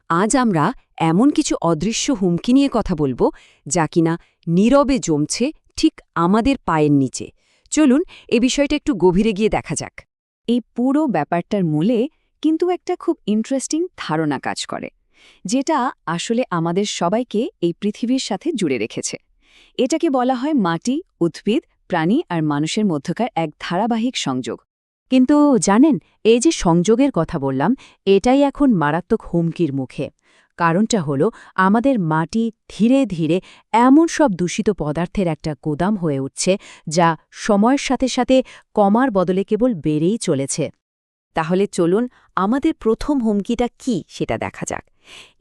আজ আমরা এমন কিছু অদৃশ্য হুমকি নিয়ে কথা বলবো যা কিনা নীরবে জমছে ঠিক আমাদের পায়ের নিচে। চলুন এ বিষয়টা একটু গভীরে গিয়ে দেখা যাক। এই পুরো ব্যাপারটার মূলে কিন্তু একটা খুব ইন্টারেস্টিং ধারণা কাজ করে, যেটা আসলে আমাদের সবাইকে এই পৃথিবীর সাথে জুড়ে রেখেছে। এটাকে বলা হয় মাটি, উদ্ভিদ, প্রাণী আর মানুষের মধ্যকার এক ধারাবাহিক সংযোগ। কিন্তু জানেন, এই যে সংযোগের কথা বললাম, এটাই এখন মারাত্মক হুমকির মুখে। কারণটা হলো আমাদের মাটি ধীরে ধীরে এমন সব দূষিত পদার্থের একটা গোদাম হয়ে উঠছে, যা সময়ের সাথে সাথে কমার বদলে কেবল বেড়েই চলেছে। তাহলে চলুন আমাদের প্রথম হুমকিটা কি সেটা দেখা যাক।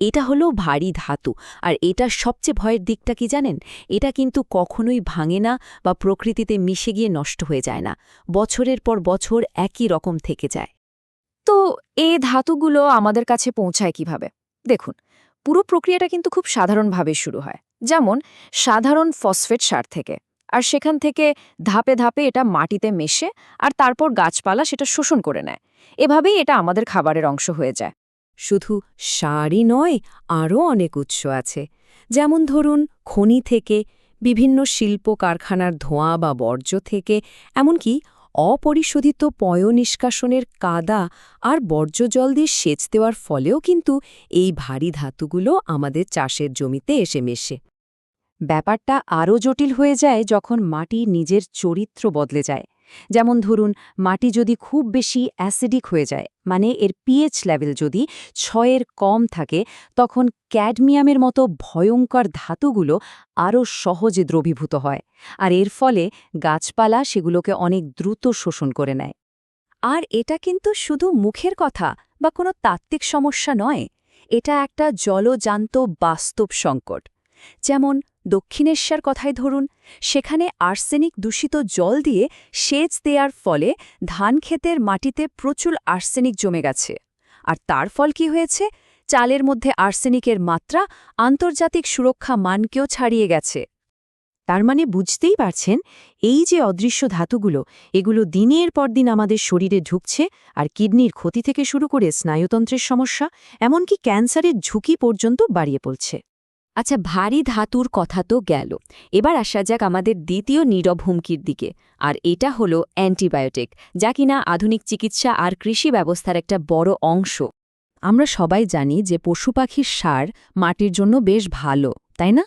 এটা হলো ভারী ধাতু, আর এটা সবচেয়ে ভয়ের দিকটা কি জানেন? এটা কিন্তু কখনোই ভাঙে না বা প্রকৃতিতে মিশে গিয়ে নষ্ট হয়ে যায় না, বছরের পর বছর একই রকম থেকে যায়। তো এই ধাতুগুলো আমাদের কাছে পৌঁছায় কিভাবে? দেখুন, পুরো প্রক্রিয়াটা কিন্তু খুব সাধারণভাবে শুরু হয়, যেমন সাধারণ ফসফেট সার থেকে। আর সেখান থেকে ধাপে ধাপে এটা মাটিতে মেশে, আর তারপর গাছপালা সেটা শোষণ করে নেয়। এভাবেই এটা আমাদের খাবারের অংশ হয়ে যায়। শুধু সারই নয়, আরও অনেক উৎস আছে। যেমন ধরুন খনি থেকে, বিভিন্ন শিল্প কারখানার ধোঁয়া বা বর্জ্য থেকে, এমনকি অপরিশোধিত পয়ঃনিষ্কাশনের কাদা আর বর্জ্য জল দিয়ে সেচ দেওয়ার ফলেও কিন্তু এই ভারী ধাতুগুলো আমাদের চাষের জমিতে এসে মেশে। ব্যাপারটা আরও জটিল হয়ে যায় যখন মাটি নিজের চরিত্র বদলে যায়। যেমন ধরুন, মাটি যদি খুব বেশি অ্যাসিডিক হয়ে যায়, মানে এর পিএইচ লেভেল যদি 6-এর কম থাকে, তখন ক্যাডমিয়ামের মতো ভয়ঙ্কর ধাতুগুলো আরও সহজে দ্রবীভূত হয়, আর এর ফলে গাছপালা সেগুলোকে অনেক দ্রুত শোষণ করে নেয়। আর এটা কিন্তু শুধু মুখের কথা বা কোনো তাত্ত্বিক সমস্যা নয়, এটা একটা জলজান্ত বাস্তব সংকট। যেমন দক্ষিণেশ্বর কথাই ধরুন, সেখানে আর্সেনিক দূষিত জল দিয়ে সেচ দেওয়ার ফলে ধানক্ষেতের মাটিতে প্রচুর আর্সেনিক জমে গেছে। আর তার ফল কি হয়েছে? চালের মধ্যে আর্সেনিকের মাত্রা আন্তর্জাতিক সুরক্ষা মানকেও ছাড়িয়ে গেছে। তার মানে বুঝতেই পারছেন, এই যে অদৃশ্য ধাতুগুলো, এগুলো দিনের পর দিন আমাদের শরীরে ঢুকছে, আর কিডনির ক্ষতি থেকে শুরু করে স্নায়ুতন্ত্রের সমস্যা, এমনকি ক্যান্সারের ঝুঁকি পর্যন্ত বাড়িয়ে পড়ছে। আচ্ছা, ভারী ধাতুর কথা তো গেল, এবার আসা যাক আমাদের দ্বিতীয় নীরব হুমকির দিকে, আর এটা হলো অ্যান্টিবায়োটিক, যা কিনা আধুনিক চিকিৎসা আর কৃষি ব্যবস্থার একটা বড় অংশ। আমরা সবাই জানি যে পশু পাখির সার মাটির জন্য বেশ ভালো, তাই না?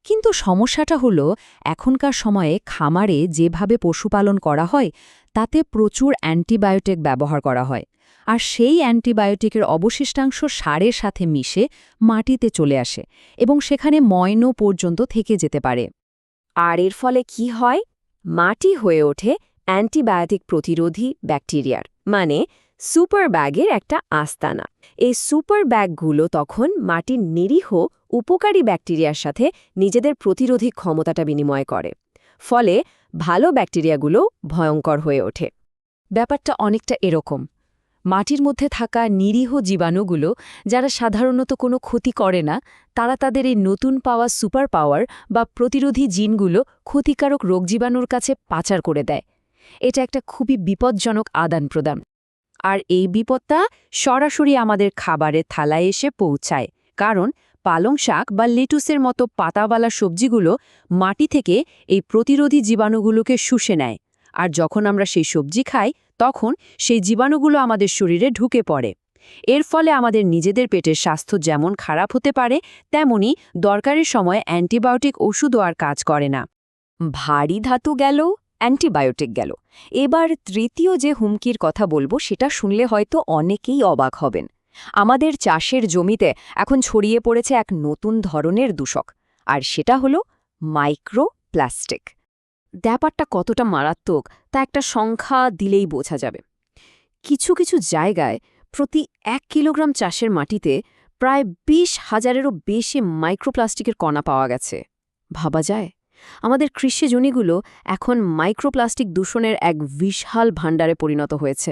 কিন্তু সমস্যাটা হলো, এখনকার সময়ে খামারে যেভাবে পশুপালন করা হয়, তাতে প্রচুর অ্যান্টিবায়োটিক ব্যবহার করা হয়, আর সেই অ্যান্টিবায়োটিকের অবশিষ্টাংশ সারের সাথে মিশে মাটিতে চলে আসে এবং সেখানে ময়নো পর্যন্ত থেকে যেতে পারে। আর এর ফলে কি হয়? মাটি হয়ে ওঠে অ্যান্টিবায়োটিক প্রতিরোধী ব্যাকটেরিয়ার, মানে সুপার ব্যাগের একটা আস্তানা। এই সুপার ব্যাগগুলো তখন মাটির নিরীহ উপকারী ব্যাকটেরিয়ার সাথে নিজেদের প্রতিরোধী ক্ষমতাটা বিনিময় করে, ফলে ভালো ব্যাকটেরিয়াগুলো ভয়ঙ্কর হয়ে ওঠে। ব্যাপারটা অনেকটা এরকম, মাটির মধ্যে থাকা নিরীহ জীবাণুগুলো, যারা সাধারণত কোনো ক্ষতি করে না, তারা তাদের এই নতুন পাওয়া সুপার পাওয়ার বা প্রতিরোধী জিনগুলো ক্ষতিকারক রোগজীবাণুর কাছে পাচার করে দেয়। এটা একটা খুবই বিপজ্জনক আদান প্রদান। আর এই বিপদটা সরাসরি আমাদের খাবারের থালায় এসে পৌঁছায়, কারণ পালং শাক বা লেটুসের মতো পাতাওয়ালা সবজিগুলো মাটি থেকে এই প্রতিরোধী জীবাণুগুলোকে শুষে নেয়। আর যখন আমরা সেই সবজি খাই, তখন সেই জীবাণুগুলো আমাদের শরীরে ঢুকে পড়ে। এর ফলে আমাদের নিজেদের পেটের স্বাস্থ্য যেমন খারাপ হতে পারে, তেমনি দরকারের সময় অ্যান্টিবায়োটিক ওষুধও আর কাজ করে না। ভারী ধাতু গেল, অ্যান্টিবায়োটিক গেল, এবার তৃতীয় যে হুমকির কথা বলবো সেটা শুনলে হয়তো অনেকেই অবাক হবেন। আমাদের চাষের জমিতে এখন ছড়িয়ে পড়েছে এক নতুন ধরনের দূষক, আর সেটা হলো মাইক্রোপ্লাস্টিক। ব্যাপারটা কতটা মারাত্মক তা একটা সংখ্যা দিলেই বোঝা যাবে। কিছু কিছু জায়গায় প্রতি 1 কিলোগ্রাম চাষের মাটিতে প্রায় 20,000-এরও বেশি মাইক্রোপ্লাস্টিকের কণা পাওয়া গেছে। ভাবা যায়, আমাদের কৃষি জমিগুলো এখন মাইক্রোপ্লাস্টিক দূষণের এক বিশাল ভাণ্ডারে পরিণত হয়েছে।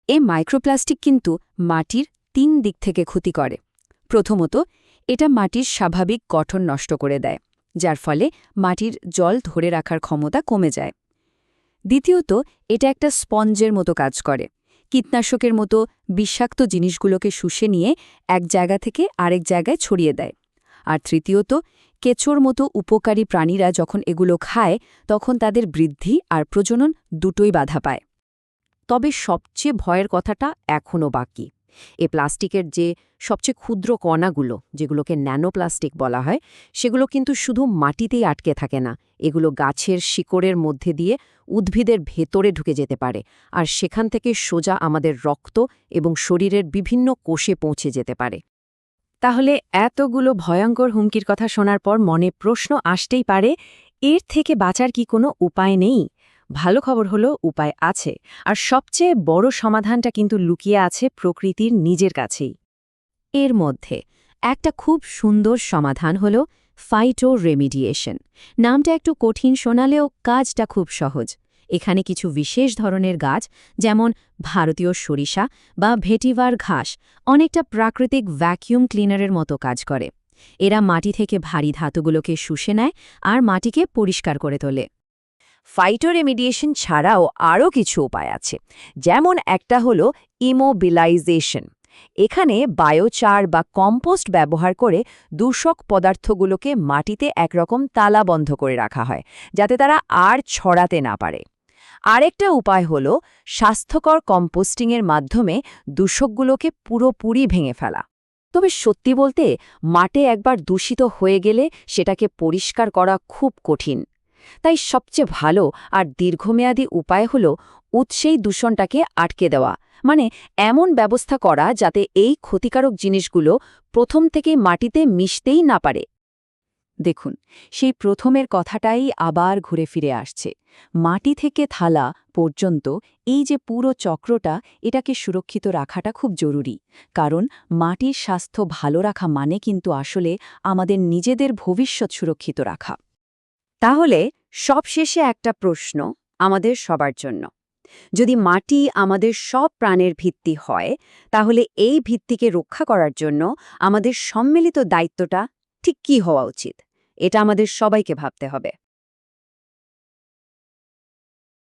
এই মাইক্রোপ্লাস্টিক কিন্তু মাটির 3 দিক থেকে ক্ষতি করে। প্রথমত, এটা মাটির স্বাভাবিক গঠন নষ্ট করে দেয়, যার ফলে মাটির জল ধরে রাখার ক্ষমতা কমে যায়। দ্বিতীয়ত, এটা একটা স্পঞ্জের মতো কাজ করে। কীটনাশকের মতো বিষাক্ত জিনিসগুলোকে শুষে নিয়ে এক জায়গা থেকে আরেক জায়গায় ছড়িয়ে দেয়। আর তৃতীয়ত, কেঁচোর মতো উপকারী প্রাণীরা যখন এগুলো খায় তখন তাদের বৃদ্ধি আর প্রজনন দুটোই বাধা পায়। তবে সবচেয়ে ভয়ের কথাটা এখনও বাকি। প্লাস্টিকের যে সবচেয়ে ক্ষুদ্র কণাগুলো, যেগুলোকে ন্যানোপ্লাস্টিক বলা হয়, সেগুলো কিন্তু শুধু মাটিতেই আটকে থাকে না। এগুলো গাছের শিকড়ের মধ্যে দিয়ে উদ্ভিদের ভেতরে ঢুকে যেতে পারে, আর সেখান থেকে সোজা আমাদের রক্ত এবং শরীরের বিভিন্ন কোষে পৌঁছে যেতে পারে। তাহলে এতগুলো ভয়ঙ্কর হুমকির কথা শোনার পর মনে প্রশ্ন আসতেই পারে, এর থেকে বাঁচার কি কোনো উপায় নেই? ভালো খবর হলো উপায় আছে, আর সবচেয়ে বড় সমাধানটা কিন্তু লুকিয়ে আছে প্রকৃতির নিজের কাছেই। এর মধ্যে একটা খুব সুন্দর সমাধান হল ফাইটো রেমিডিয়েশন। নামটা একটু কঠিন শোনালেও কাজটা খুব সহজ। এখানে কিছু বিশেষ ধরনের গাছ, যেমন ভারতীয় সরিষা বা ভেটিভার ঘাস, অনেকটা প্রাকৃতিক ভ্যাকিউম ক্লিনারের মতো কাজ করে। এরা মাটি থেকে ভারী ধাতুগুলোকে শুষে নেয় আর মাটিকে পরিষ্কার করে তোলে। ফাইটোরেমিডিয়েশন ছাড়াও আরও কিছু উপায় আছে, যেমন একটা হলো ইমোবিলাইজেশন। এখানে বায়োচার বা কম্পোস্ট ব্যবহার করে দূষক পদার্থগুলোকে মাটিতে একরকম তালাবন্ধ করে রাখা হয়, যাতে তারা আর ছড়াতে না পারে। আরেকটা উপায় হলো স্বাস্থ্যকর কম্পোস্টিংয়ের মাধ্যমে দূষকগুলোকে পুরোপুরি ভেঙে ফেলা। তবে সত্যি বলতে, মাটি একবার দূষিত হয়ে গেলে সেটাকে পরিষ্কার করা খুব কঠিন। তাই সবচেয়ে ভালো আর দীর্ঘমেয়াদী উপায় হল উৎসেই দূষণটাকে আটকে দেওয়া, মানে এমন ব্যবস্থা করা যাতে এই ক্ষতিকারক জিনিসগুলো প্রথম থেকে মাটিতে মিশতেই না পারে। দেখুন, সেই প্রথমের কথাটাই আবার ঘুরে ফিরে আসছে। মাটি থেকে থালা পর্যন্ত এই যে পুরো চক্রটা, এটাকে সুরক্ষিত রাখাটা খুব জরুরি। কারণ মাটির স্বাস্থ্য ভালো রাখা মানে কিন্তু আসলে আমাদের নিজেদের ভবিষ্যৎ সুরক্ষিত রাখা। তাহলে সবশেষে একটা প্রশ্ন আমাদের সবার জন্য। যদি মাটি আমাদের সব প্রাণের ভিত্তি হয়, তাহলে এই ভিত্তিকে রক্ষা করার জন্য আমাদের সম্মিলিত দায়িত্বটা ঠিক কী হওয়া উচিত? এটা আমাদের সবাইকে ভাবতে হবে।